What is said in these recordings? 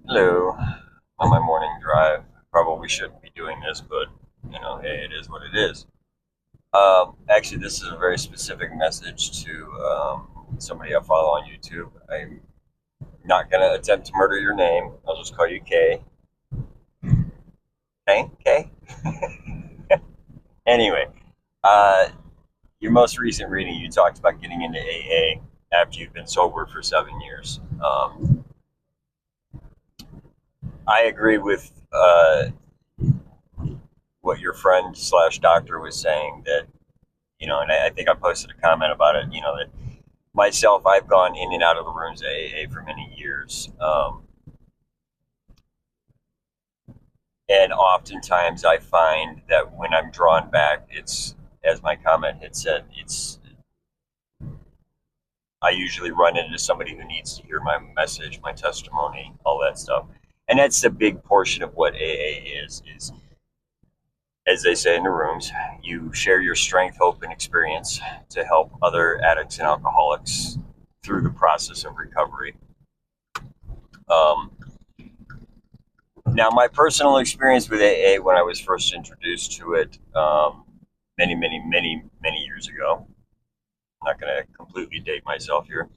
Hello, on my morning drive. Probably shouldn't be doing this, but hey, it is what it is. Actually, this is a very specific message to somebody I follow on YouTube. I'm not going to attempt to murder your name. I'll just call you Kay. Kay? Kay? Anyway, uh, your most recent reading, you talked about getting into AA after you've been sober for 7 years. I agree with what your friend slash doctor was saying that and I think I posted a comment about it. That myself, I've gone in and out of the rooms at AA for many years, and oftentimes I find that when I'm drawn back, it's as my comment had said, it's I usually run into somebody who needs to hear my message, my testimony, all that stuff, and that's the big portion of what AA is as they say in the rooms, you share your strength, hope, and experience to help other addicts and alcoholics through the process of recovery. Um, Now, my personal experience with AA when I was first introduced to it many, many, many, many years ago. I'm not going to completely date myself here.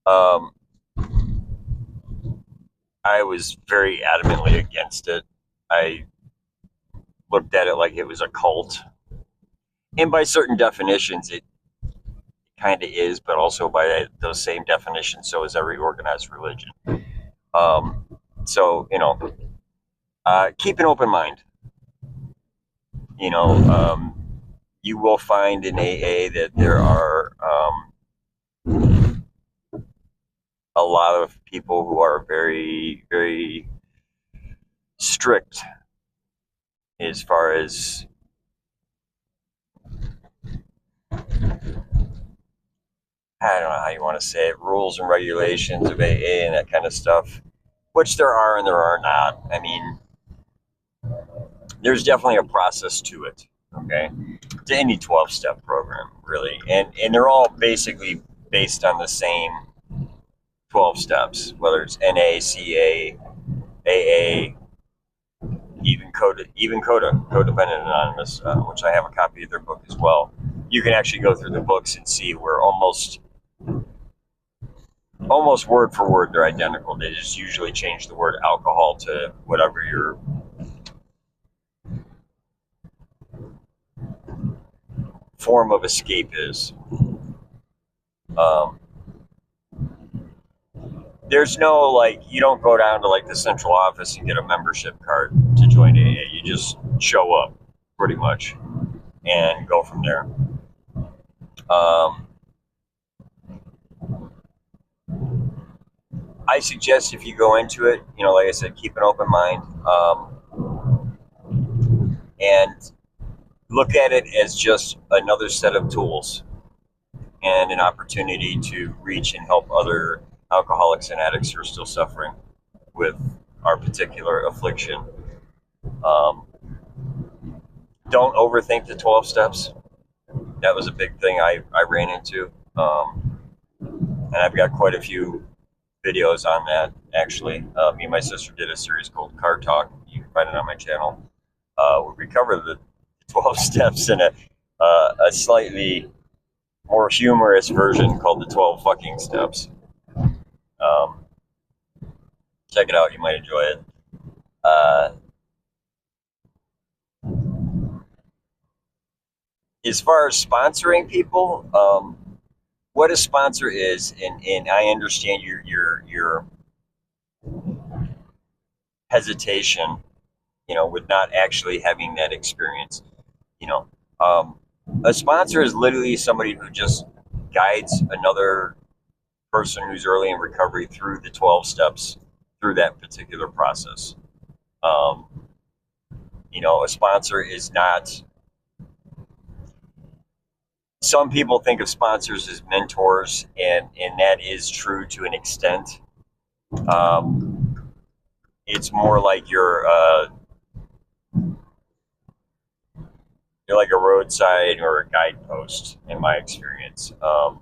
Um, I was very adamantly against it. I looked at it like it was a cult. And by certain definitions, it kind of is, but also by those same definitions, so is every organized religion. Um, so, keep an open mind. You know, you will find in AA that there are a lot of people who are very, very strict as far as I don't know how you want to say it, rules and regulations of AA and that kind of stuff, which there are and there are not. I mean, there's definitely a process to it. Okay, to any 12-step program, really, and they're all basically based on the same 12 steps, whether it's NA, AA, Codependent Anonymous, which I have a copy of their book as well. You can actually go through the books and see where almost word for word they're identical. They just usually change the word alcohol to whatever your form of escape is. Um, there's no like you don't go down to like the central office and get a membership card to join AA. You just show up pretty much and go from there. Um, I suggest if you go into it, like I said, keep an open mind and look at it as just another set of tools and an opportunity to reach and help other alcoholics and addicts who are still suffering with our particular affliction. Um, don't overthink the 12 steps. That was a big thing I ran into. And I've got quite a few videos on that, actually. Me and my sister did a series called Car Talk. You can find it on my channel. We cover the 12 steps in a slightly more humorous version called the 12 fucking steps. Um, Check it out. You might enjoy it. Uh, as far as sponsoring people, what a sponsor is, and I understand your hesitation, with not actually having that experience. You know, um, a sponsor is literally somebody who just guides another person who's early in recovery through the 12 steps through that particular process. Um, a sponsor is not. Some people think of sponsors as mentors, and that is true to an extent. Um, it's more like you're, like, a, you're, like, a, you're, like, a, roadside or a guidepost, in my experience. Um,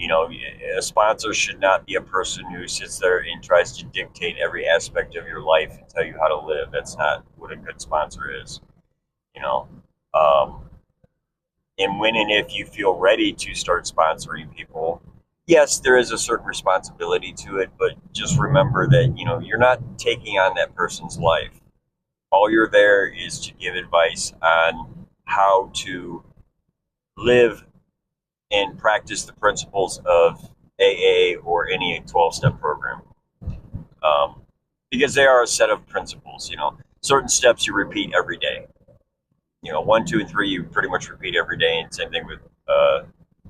A sponsor should not be a person who sits there and tries to dictate every aspect of your life and tell you how to live. That's not what a good sponsor is. You know, um, and when and if you feel ready to start sponsoring people, yes, there is a certain responsibility to it, but just remember that, you're not taking on that person's life. All you're there is to give advice on how to live and practice the principles of AA or any 12 step program. Um, because they are a set of principles, certain steps you repeat every day. 1, 2, and 3 you pretty much repeat every day, and same thing with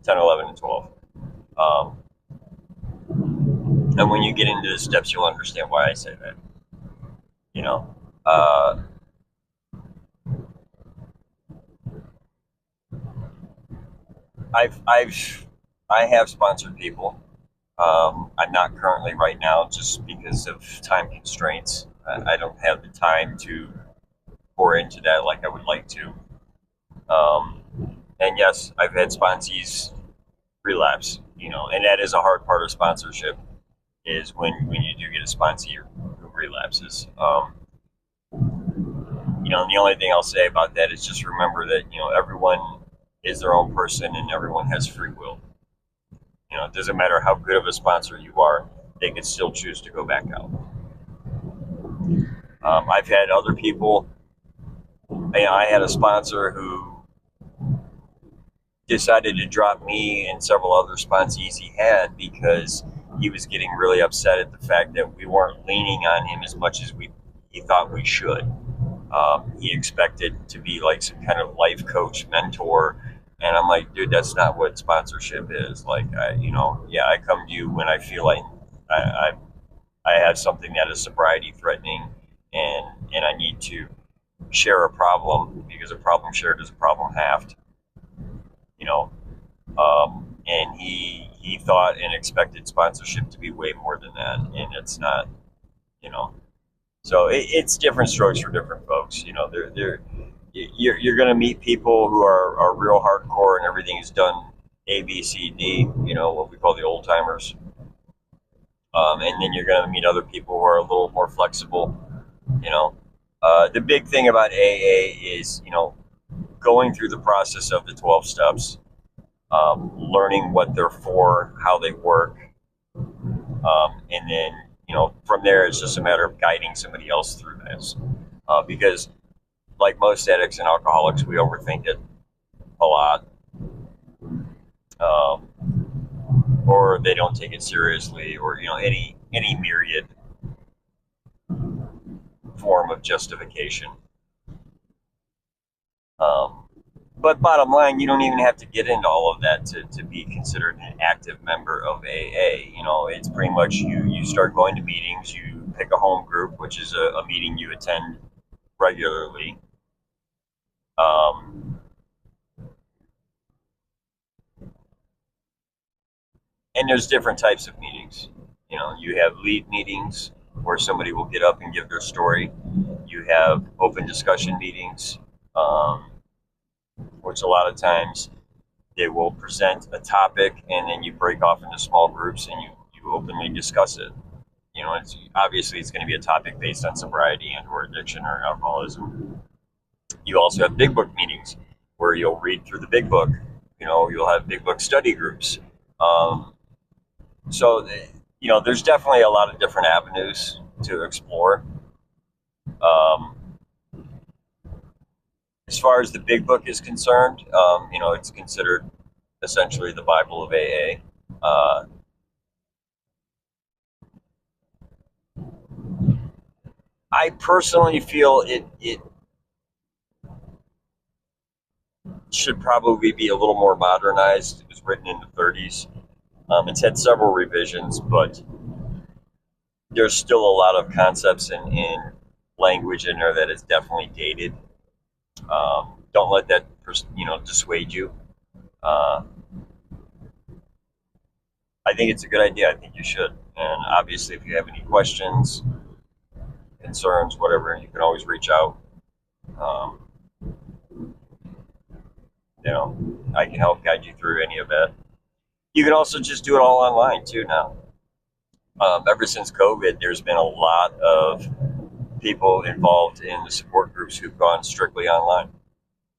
10, 11, and 12. Um, and when you get into the steps, you'll understand why I say that. You know, uh, I have sponsored people. I'm not currently right now just because of time constraints. I don't have the time to pour into that like I would like to. Um, and yes, I've had sponsees relapse. And that is a hard part of sponsorship is when you do get a sponsee who relapses. And the only thing I'll say about that is just remember that everyone is their own person and everyone has free will. It doesn't matter how good of a sponsor you are; they can still choose to go back out. I've had other people. I had a sponsor who decided to drop me and several other sponsees he had because he was getting really upset at the fact that we weren't leaning on him as much as he thought we should. He expected to be like some kind of life coach mentor, and I'm like, dude, that's not what sponsorship is. Like, yeah, I come to you when I feel like I, I have something that is sobriety threatening, and I need to share a problem because a problem shared is a problem halved. You know, and he thought and expected sponsorship to be way more than that, and it's not. You know, so it's different strokes for different folks. You're going to meet people who are real hardcore and everything is done A, B, C, D. What we call the old timers. And then you're going to meet other people who are a little more flexible. You know, the big thing about AA is going through the process of the 12 steps, learning what they're for, how they work, and then from there it's just a matter of guiding somebody else through this. Because like most addicts and alcoholics, we overthink it a lot, um, or they don't take it seriously, or any myriad form of justification. Um, but bottom line, you don't even have to get into all of that to be considered an active member of AA. It's pretty much you start going to meetings, you pick a home group, which is a meeting you attend regularly. Um, and there's different types of meetings. You have lead meetings where somebody will get up and give their story. You have open discussion meetings, which a lot of times they will present a topic and then you break off into small groups and you openly discuss it. It's going to be a topic based on sobriety and or addiction or alcoholism. You also have big book meetings where you'll read through the big book. You'll have big book study groups. So, there's definitely a lot of different avenues to explore. Um, as far as the big book is concerned, it's considered essentially the Bible of AA. I personally feel it should probably be a little more modernized. It was written in the 30s. It's had several revisions, but there's still a lot of concepts in language in there that is definitely dated. Don't let that dissuade you. Uh, I think it's a good idea. I think you should. And obviously, if you have any questions, concerns, whatever, you can always reach out. Um, I can help guide you through any of that. You can also just do it all online too now. Ever since COVID, there's been a lot of people involved in the support groups who've gone strictly online.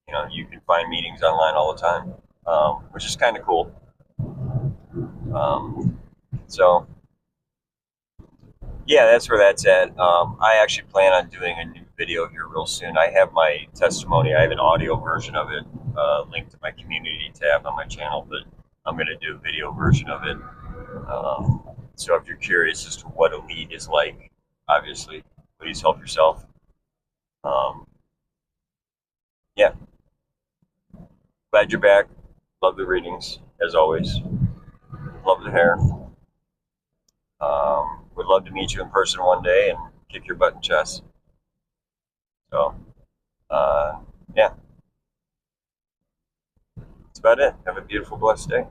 You know, you can find meetings online all the time, which is kind of cool. Um, so, yeah, that's where that's at. I actually plan on doing a new video here real soon. I have my testimony. I have an audio version of it linked to my community tab on my channel, but I'm going to do a video version of it. So if you're curious as to what a lead is like, obviously, please help yourself. Um, yeah, glad you're back. Love the readings, as always. Love the hair. Would love to meet you in person one day and kick your butt in chess. So, uh, yeah, that's about it. Have a beautiful, blessed day.